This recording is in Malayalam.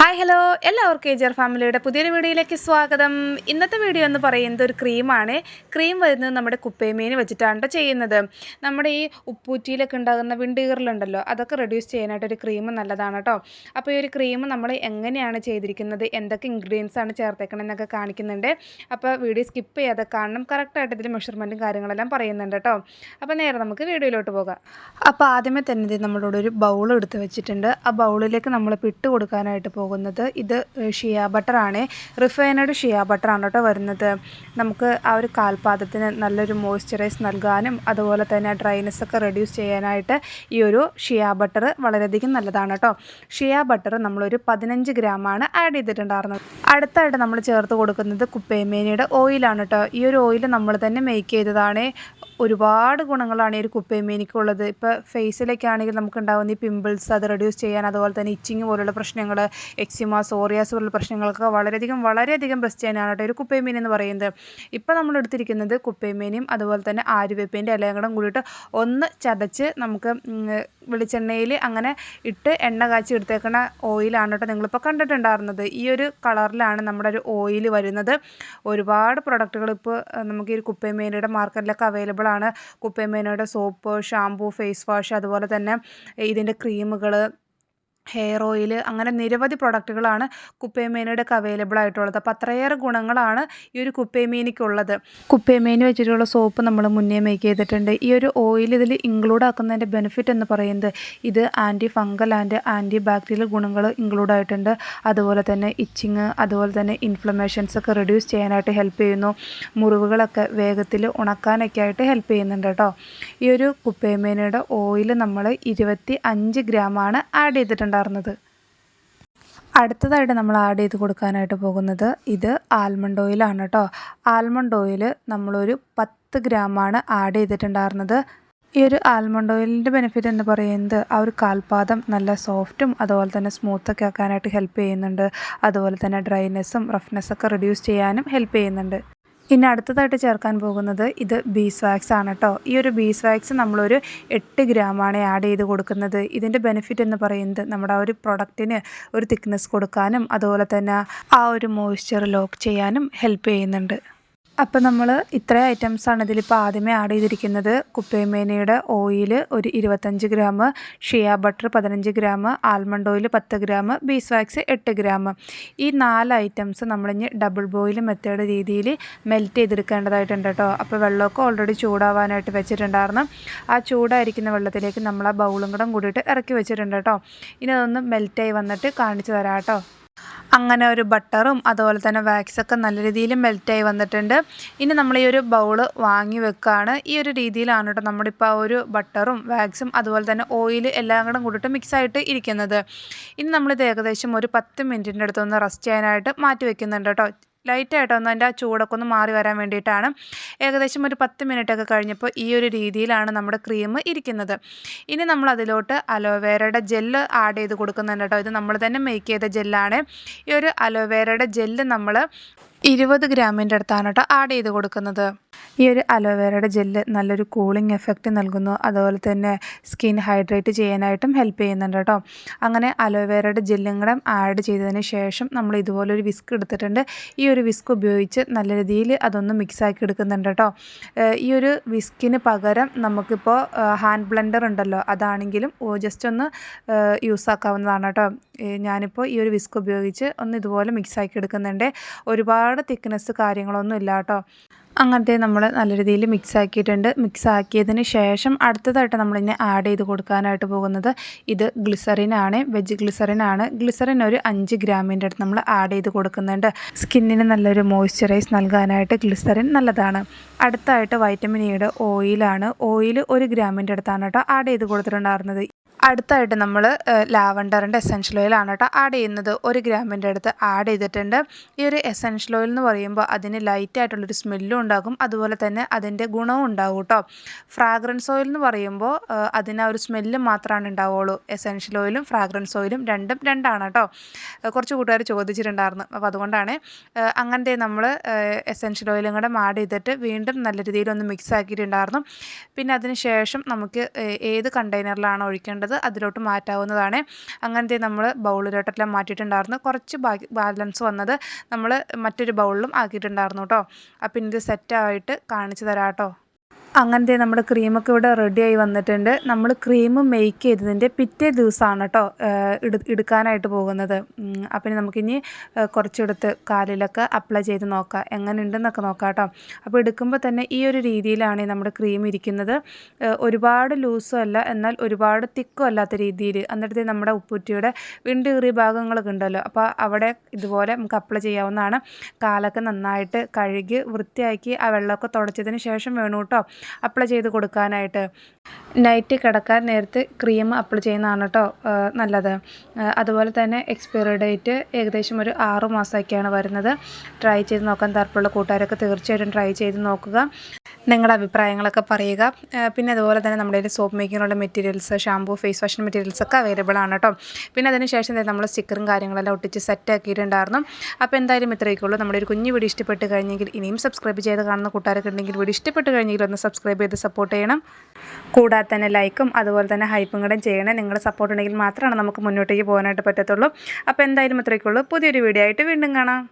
ഹായ് ഹലോ എല്ലാവർക്കും ഏജർ ഫാമിലിയുടെ പുതിയൊരു വീഡിയോയിലേക്ക് സ്വാഗതം. ഇന്നത്തെ വീഡിയോ എന്ന് പറയുന്നത് ഒരു ക്രീമാണ്. ക്രീം വരുന്നത് നമ്മുടെ കുപ്പേമീൻ വെച്ചിട്ടാണ് ചെയ്യുന്നത്. നമ്മുടെ ഈ ഉപ്പൂറ്റിയിലൊക്കെ ഉണ്ടാകുന്ന വിണ്ടുകീറലുണ്ടല്ലോ, അതൊക്കെ റെഡ്യൂസ് ചെയ്യാനായിട്ട് ഒരു ക്രീം നല്ലതാണ് കേട്ടോ. അപ്പോൾ ഈ ഒരു ക്രീം നമ്മൾ എങ്ങനെയാണ് ചെയ്തിരിക്കുന്നത്, എന്തൊക്കെ ഇൻഗ്രീഡിയൻസ് ആണ് ചേർത്തേക്കണമെന്നൊക്കെ കാണിക്കുന്നുണ്ട്. അപ്പോൾ വീഡിയോ സ്കിപ്പ് ചെയ്യാതെ കാണണം. കറക്റ്റായിട്ട് ഇതിൽ മെഷർമെൻറ്റും കാര്യങ്ങളെല്ലാം പറയുന്നുണ്ട് കേട്ടോ. അപ്പോൾ നേരെ നമുക്ക് വീഡിയോയിലോട്ട് പോകാം. അപ്പോൾ ആദ്യമേ തന്നെ നമ്മളോട് ഒരു ബൗൾ എടുത്ത് വെച്ചിട്ടുണ്ട്. ആ ബൗളിലേക്ക് നമ്മൾ ഇട്ട് കൊടുക്കാനായിട്ട് പോകുന്നത് ഇത് ഷിയ ബട്ടറാണ്. റിഫൈനഡ് ഷിയ ബട്ടറാണ് കേട്ടോ വരുന്നത്. നമുക്ക് ആ ഒരു കാൽപാദത്തിന് നല്ലൊരു മോയ്സ്ചറൈസ് നൽകാനും അതുപോലെ തന്നെ ഡ്രൈനെസ് ഒക്കെ റെഡ്യൂസ് ചെയ്യാനായിട്ട് ഈ ഒരു ഷിയ ബട്ടർ വളരെയധികം നല്ലതാണ് കേട്ടോ. ഷിയ ബട്ടർ നമ്മളൊരു 15 ഗ്രാമാണ് ആഡ് ചെയ്തിട്ടുണ്ടായിരുന്നത്. അടുത്തായിട്ട് നമ്മൾ ചേർത്ത് കൊടുക്കുന്നത് കുപ്പേമേനിയുടെ ഓയിലാണ് കേട്ടോ. ഈ ഒരു ഓയിൽ നമ്മൾ തന്നെ മേക്ക് ചെയ്തതാണ്. ഒരുപാട് ഗുണങ്ങളാണ് ഈ ഒരു കുപ്പേമേനിക്കുള്ളത്. ഇപ്പോൾ ഫേസിലേക്കാണെങ്കിൽ നമുക്കുണ്ടാകുന്ന ഈ പിമ്പിൾസ് അത് റെഡ്യൂസ് ചെയ്യാൻ, അതുപോലെ തന്നെ ഇച്ചിങ് പോലുള്ള പ്രശ്നങ്ങൾ, എക്സിമ, സോറിയാസ് പോലുള്ള പ്രശ്നങ്ങൾക്കൊക്കെ വളരെയധികം ബെസ്റ്റ് തന്നെയാണ് കേട്ടോ ഒരു കുപ്പേമീൻ എന്ന് പറയുന്നത്. ഇപ്പോൾ നമ്മൾ എടുത്തിരിക്കുന്നത് കുപ്പേമീനും അതുപോലെ തന്നെ ആര്യവേപ്പിൻ്റെ ഇലയും കൂടെ കൂടിയിട്ട് ഒന്ന് ചതച്ച് നമുക്ക് വെളിച്ചെണ്ണയിൽ അങ്ങനെ ഇട്ട് എണ്ണ കാച്ചി എടുത്തേക്കുന്ന ഓയിലാണ് കേട്ടോ നിങ്ങളിപ്പോൾ കണ്ടിട്ടുണ്ടായിരുന്നത്. ഈ ഒരു കളറിലാണ് നമ്മുടെ ഒരു ഓയിൽ വരുന്നത്. ഒരുപാട് പ്രൊഡക്റ്റുകൾ ഇപ്പോൾ നമുക്ക് ഈ കുപ്പേമേനിയുടെ മാർക്കറ്റിലൊക്കെ അവൈലബിൾ ആണ്. കുപ്പേമേനിയുടെ സോപ്പ്, ഷാംപൂ, ഫേസ് വാഷ്, അതുപോലെ തന്നെ ഇതിൻ്റെ ക്രീമുകൾ, ഹെയർ ഓയിൽ, അങ്ങനെ നിരവധി പ്രൊഡക്റ്റുകളാണ് കുപ്പേമേനിയുടെ ഒക്കെ അവൈലബിൾ ആയിട്ടുള്ളത്. അപ്പോൾ അത്രയേറെ ഗുണങ്ങളാണ് ഈ ഒരു കുപ്പേമീനിക്കുള്ളത്. കുപ്പേമീനി വെച്ചിട്ടുള്ള സോപ്പ് നമ്മൾ മുന്നേ മേക്ക് ചെയ്തിട്ടുണ്ട്. ഈ ഒരു ഓയിൽ ഇതിൽ ഇൻക്ലൂഡ് ആക്കുന്നതിൻ്റെ ബെനിഫിറ്റ് എന്ന് പറയുന്നത് ഇത് anti fungal and anti bacterial ഗുണങ്ങൾ ഇൻക്ലൂഡ് ആയിട്ടുണ്ട്. അതുപോലെ തന്നെ ഇച്ചിങ്, അതുപോലെ തന്നെ ഇൻഫ്ലമേഷൻസ് ഒക്കെ റെഡ്യൂസ് ചെയ്യാനായിട്ട് ഹെൽപ്പ് ചെയ്യുന്നു. മുറിവുകളൊക്കെ വേഗത്തിൽ ഉണക്കാനൊക്കെ ആയിട്ട് ഹെൽപ്പ് ചെയ്യുന്നുണ്ട് കേട്ടോ. ഈ ഒരു കുപ്പേമേനിയുടെ ഓയിൽ നമ്മൾ 25 ഗ്രാമാണ് ആഡ് ചെയ്തിട്ടുണ്ട്. അടുത്തതായിട്ട് നമ്മൾ ആഡ് ചെയ്ത് കൊടുക്കാനായിട്ട് പോകുന്നത് ഇത് ആൽമണ്ട് ഓയിലാണ് കേട്ടോ. ആൽമണ്ട് ഓയിൽ നമ്മളൊരു 10 ഗ്രാമാണ് ആഡ് ചെയ്തിട്ടുണ്ടായിരുന്നത്. ഈ ഒരു ആൽമണ്ട് ഓയിലിൻ്റെ ബെനിഫിറ്റ് എന്ന് പറയുന്നത് ആ ഒരു കാൽപാദം നല്ല സോഫ്റ്റും അതുപോലെ തന്നെ സ്മൂത്തൊക്കെ ആക്കാനായിട്ട് ഹെൽപ്പ് ചെയ്യുന്നുണ്ട്. അതുപോലെ തന്നെ ഡ്രൈനെസ്സും റഫ്നെസ്സൊക്കെ റെഡ്യൂസ് ചെയ്യാനും ഹെൽപ്പ് ചെയ്യുന്നുണ്ട്. ഇനി അടുത്തതായിട്ട് ചേർക്കാൻ പോകുന്നത് ഇത് ബീസ് വാക്സ് ആണ് കേട്ടോ. ഈ ഒരു ബീസ് വാക്സ് നമ്മളൊരു 8 ഗ്രാമാണ് ആഡ് ചെയ്ത് കൊടുക്കുന്നത്. ഇതിൻ്റെ ബെനിഫിറ്റ് എന്ന് പറയുന്നത് നമ്മുടെ ആ ഒരു പ്രൊഡക്റ്റിന് ഒരു തിക്നെസ് കൊടുക്കാനും അതുപോലെ തന്നെ ആ ഒരു മോയ്സ്ചർ ലോക്ക് ചെയ്യാനും ഹെൽപ്പ് ചെയ്യുന്നുണ്ട്. അപ്പോൾ നമ്മൾ ഇത്രയും ഐറ്റംസാണ് ഇതിലിപ്പോൾ ആദ്യമേ ആഡ് ചെയ്തിരിക്കുന്നത്. കുപ്പേമേനിയുടെ ഓയിൽ ഒരു 25 gram, shea butter 15 gram, almond oil 10 gram, beeswax 8 gram. ഈ 4 ഐറ്റംസ് നമ്മളിനി ഡബിൾ ബോയിൽ മെത്തേഡ് രീതിയിൽ മെൽറ്റ് ചെയ്തെടുക്കേണ്ടതായിട്ടുണ്ട് കേട്ടോ. അപ്പോൾ വെള്ളമൊക്കെ ഓൾറെഡി ചൂടാവാനായിട്ട് വെച്ചിട്ടുണ്ടായിരുന്നു. ആ ചൂടായിരിക്കുന്ന വെള്ളത്തിലേക്ക് നമ്മൾ ആ ബൗളും കൂടെ കൂടിയിട്ട് ഇറക്കി വെച്ചിട്ടുണ്ട് കേട്ടോ. ഇനി അതൊന്ന് മെൽറ്റായി വന്നിട്ട് കാണിച്ചു തരാം കേട്ടോ. അങ്ങനെ ഒരു ബട്ടറും അതുപോലെ തന്നെ വാക്സൊക്കെ നല്ല രീതിയിൽ മെൽറ്റായി വന്നിട്ടുണ്ട്. ഇനി നമ്മൾ ഈ ഒരു ബൗൾ വാങ്ങി വെക്കുകയാണ്. ഈ ഒരു രീതിയിലാണ് കേട്ടോ നമ്മളിപ്പോൾ ആ ഒരു ബട്ടറും വാക്സും അതുപോലെ തന്നെ ഓയിൽ എല്ലാം കൂടെ കൂടിയിട്ട് മിക്സായിട്ട് ഇരിക്കുന്നത്. ഇനി നമ്മളിത് ഏകദേശം ഒരു 10 മിനിറ്റിൻ്റെ അടുത്തൊന്ന് റെസ്റ്റ് ചെയ്യാനായിട്ട് മാറ്റി വെക്കുന്നുണ്ട് കേട്ടോ. ലൈറ്റായിട്ടൊന്ന് അതിൻ്റെ ആ ചൂടൊക്കെ ഒന്ന് മാറി വരാൻ വേണ്ടിയിട്ടാണ്. ഏകദേശം ഒരു 10 മിനിറ്റൊക്കെ കഴിഞ്ഞപ്പോൾ ഈ ഒരു രീതിയിലാണ് നമ്മുടെ ക്രീം ഇരിക്കുന്നത്. ഇനി നമ്മൾ അതിലോട്ട് അലോവേരയുടെ ജെല്ല് ആഡ് ചെയ്ത് കൊടുക്കുന്നുണ്ട് കേട്ടോ. ഇത് നമ്മൾ തന്നെ മേക്ക് ചെയ്ത ജെല്ലാണ്. ഈ ഒരു അലോവേരയുടെ ജെല്ല് നമ്മൾ 20 ഗ്രാമിൻ്റെ അടുത്താണ് കേട്ടോ ആഡ് ചെയ്ത് കൊടുക്കുന്നത്. ഈ ഒരു അലോവേരയുടെ ജെല്ല് നല്ലൊരു കൂളിംഗ് എഫക്റ്റ് നൽകുന്നു. അതുപോലെ തന്നെ സ്കിൻ ഹൈഡ്രേറ്റ് ചെയ്യാനായിട്ടും ഹെൽപ്പ് ചെയ്യുന്നുണ്ട് കേട്ടോ. അങ്ങനെ അലോവേരയുടെ ജെല്ലും കൂടെ ആഡ് ചെയ്തതിന് ശേഷം നമ്മൾ ഇതുപോലൊരു വിസ്ക് എടുത്തിട്ടുണ്ട്. ഈ ഒരു വിസ്ക് ഉപയോഗിച്ച് നല്ല രീതിയിൽ അതൊന്ന് മിക്സാക്കി എടുക്കുന്നുണ്ട് കേട്ടോ. ഈ ഒരു വിസ്കിന് പകരം നമുക്കിപ്പോൾ ഹാൻഡ് ബ്ലെൻഡർ ഉണ്ടല്ലോ, അതാണെങ്കിലും ജസ്റ്റ് ഒന്ന് യൂസ് ആക്കാവുന്നതാണ് കേട്ടോ. ഞാനിപ്പോൾ ഈ ഒരു വിസ്ക് ഉപയോഗിച്ച് ഒന്ന് ഇതുപോലെ മിക്സാക്കി എടുക്കുന്നുണ്ട്. ഒരുപാട് തിക്നെസ് കാര്യങ്ങളൊന്നും ഇല്ല കേട്ടോ. അങ്ങനത്തെ നമ്മൾ നല്ല രീതിയിൽ മിക്സ് ആക്കിയിട്ടുണ്ട്. മിക്സ് ആക്കിയതിന് ശേഷം അടുത്തതായിട്ട് നമ്മളിതിനെ ആഡ് ചെയ്ത് കൊടുക്കാനായിട്ട് പോകുന്നത് ഇത് ഗ്ലിസറിനാണ്, വെജ് ഗ്ലിസറിനാണ്. ഗ്ലിസറിൻ ഒരു 5 ഗ്രാമിൻ്റെ അടുത്ത് നമ്മൾ ആഡ് ചെയ്ത് കൊടുക്കുന്നുണ്ട്. സ്കിന്നിന് നല്ലൊരു മോയ്സ്ചറൈസ് നൽകാനായിട്ട് ഗ്ലിസറിൻ നല്ലതാണ്. അടുത്തായിട്ട് വൈറ്റമിൻ ഇയുടെ ഓയിലാണ്. ഓയിൽ 1 ഗ്രാമിൻ്റെ അടുത്താണ് കേട്ടോ ആഡ് ചെയ്ത് കൊടുത്തിട്ടുണ്ടായിരുന്നത്. അടുത്തായിട്ട് നമ്മൾ ലാവണ്ടറിൻ്റെ എസെൻഷ്യൽ ഓയിലാണ് കേട്ടോ ആഡ് ചെയ്യുന്നത്. 1 ഗ്രാമിൻ്റെ അടുത്ത് ആഡ് ചെയ്തിട്ടുണ്ട്. ഈ ഒരു എസെൻഷ്യൽ ഓയിൽ എന്ന് പറയുമ്പോൾ അതിന് ലൈറ്റായിട്ടുള്ളൊരു സ്മെല്ലും ഉണ്ടാകും, അതുപോലെ തന്നെ അതിൻ്റെ ഗുണവും ഉണ്ടാകും കേട്ടോ. ഫ്രാഗ്രൻസ് ഓയിൽ എന്ന് പറയുമ്പോൾ അതിന് ആ ഒരു സ്മെല്ല് മാത്രമാണ് ഉണ്ടാവുള്ളൂ. എസെൻഷ്യൽ ഓയിലും ഫ്രാഗ്രൻസ് ഓയിലും രണ്ടാണ് കേട്ടോ. കുറച്ച് കൂട്ടുകാർ ചോദിച്ചിട്ടുണ്ടായിരുന്നു. അപ്പോൾ അതുകൊണ്ടാണ് അങ്ങനത്തെ നമ്മൾ എസെൻഷ്യൽ ഓയിലും കൂടെ ആഡ് ചെയ്തിട്ട് വീണ്ടും നല്ല രീതിയിലൊന്ന് മിക്സ് ആക്കിയിട്ടുണ്ടായിരുന്നു. പിന്നെ അതിന് ശേഷം നമുക്ക് ഏത് കണ്ടെയ്നറിലാണ് ഒഴിക്കേണ്ടത് വേണ്ടത് അതിലോട്ട് മാറ്റാവുന്നതാണ്. അങ്ങനത്തെ നമ്മൾ ബൗളിലോട്ടെല്ലാം മാറ്റിയിട്ടുണ്ടായിരുന്നു. കുറച്ച് ബാലൻസ് വന്നത് നമ്മൾ മറ്റൊരു ബൗളിലും ആക്കിയിട്ടുണ്ടായിരുന്നു കേട്ടോ. അപ്പം ഇത് സെറ്റായിട്ട് കാണിച്ചു തരാം കേട്ടോ. അങ്ങനത്തെ നമ്മുടെ ക്രീമൊക്കെ ഇവിടെ റെഡിയായി വന്നിട്ടുണ്ട്. നമ്മൾ ക്രീം മേക്ക് ചെയ്തതിൻ്റെ പിറ്റേ ദിവസമാണ് കേട്ടോ എടുക്കാനായിട്ട് പോകുന്നത്. അപ്പം നമുക്കിനി കുറച്ചെടുത്ത് കാലിലൊക്കെ അപ്ലൈ ചെയ്ത് നോക്കാം, എങ്ങനെ ഉണ്ടെന്നൊക്കെ നോക്കാം കേട്ടോ. അപ്പോൾ എടുക്കുമ്പോൾ തന്നെ ഈ ഒരു രീതിയിലാണ് നമ്മുടെ ക്രീം ഇരിക്കുന്നത്. ഒരുപാട് ലൂസും അല്ല, എന്നാൽ ഒരുപാട് തിക്കും അല്ലാത്ത രീതിയിൽ. എന്നിട്ട് നമ്മുടെ ഉപ്പുറ്റിയുടെ വിണ്ടേറിയ ഭാഗങ്ങളൊക്കെ ഉണ്ടല്ലോ, അപ്പോൾ അവിടെ ഇതുപോലെ നമുക്ക് അപ്ലൈ ചെയ്യാവുന്നതാണ്. കാലൊക്കെ നന്നായിട്ട് കഴുകി വൃത്തിയാക്കി ആ വെള്ളമൊക്കെ തുടച്ചതിന് ശേഷം വേണം കേട്ടോ അപ്ലൈ ചെയ്ത് കൊടുക്കാനായിട്ട്. നൈറ്റ് കിടക്കാൻ നേരത്ത് ക്രീം അപ്ലൈ ചെയ്യുന്നതാണ് കേട്ടോ നല്ലത്. അതുപോലെ തന്നെ എക്സ്പയറി ഡേറ്റ് ഏകദേശം ഒരു 6 മാസമൊക്കെയാണ് വരുന്നത്. ട്രൈ ചെയ്ത് നോക്കാൻ താല്പര്യമുള്ള കൂട്ടുകാരൊക്കെ തീർച്ചയായിട്ടും ട്രൈ ചെയ്ത് നോക്കുക. നിങ്ങളുടെ അഭിപ്രായങ്ങളൊക്കെ പറയുക. പിന്നെ അതുപോലെ തന്നെ നമ്മുടെ കയ്യിൽ സോപ്പ് മേക്കിങ്ങിനുള്ള മെറ്റീരിയൽസ്, ഷാമ്പൂ, ഫേസ് വാഷ് മെറ്റീരിയൽസൊക്കെ അവൈലബിൾ ആണ് കേട്ടോ. പിന്നെ അതിന് ശേഷം നമ്മൾ സ്റ്റിക്കറും കാര്യങ്ങളെല്ലാം ഒട്ടിച്ച് സെറ്റ് ആക്കിയിട്ടുണ്ടായിരുന്നു. അപ്പോൾ എന്തായാലും ഇത്രയൊക്കെയുള്ളൂ. നമ്മുടെ ഒരു കുഞ്ഞു വീഡിയോ ഇഷ്ടപ്പെട്ട് കഴിഞ്ഞെങ്കിൽ ഇനിയും സബ്സ്ക്രൈബ് ചെയ്ത് കാണുന്ന കൂട്ടുകാരൊക്കെ ഉണ്ടെങ്കിൽ വീഡിയോ ഇഷ്ടപ്പെട്ട് കഴിഞ്ഞെങ്കിൽ ഒന്ന് സബ്സ്ക്രൈബ് ചെയ്ത് സപ്പോർട്ട് ചെയ്യണം. കൂടാതെ തന്നെ ലൈക്കും അതുപോലെ തന്നെ ഹൈപ്പും കൂടെ ചെയ്യണേ. നിങ്ങളുടെ സപ്പോർട്ട് ഉണ്ടെങ്കിൽ മാത്രമാണ് നമുക്ക് മുന്നോട്ടേക്ക് പോകാനായിട്ട് പറ്റത്തുള്ളൂ. അപ്പോൾ എന്തായാലും ഇത്രയൊക്കെയുള്ളൂ. പുതിയൊരു വീഡിയോ ആയിട്ട് വീണ്ടും കാണാം.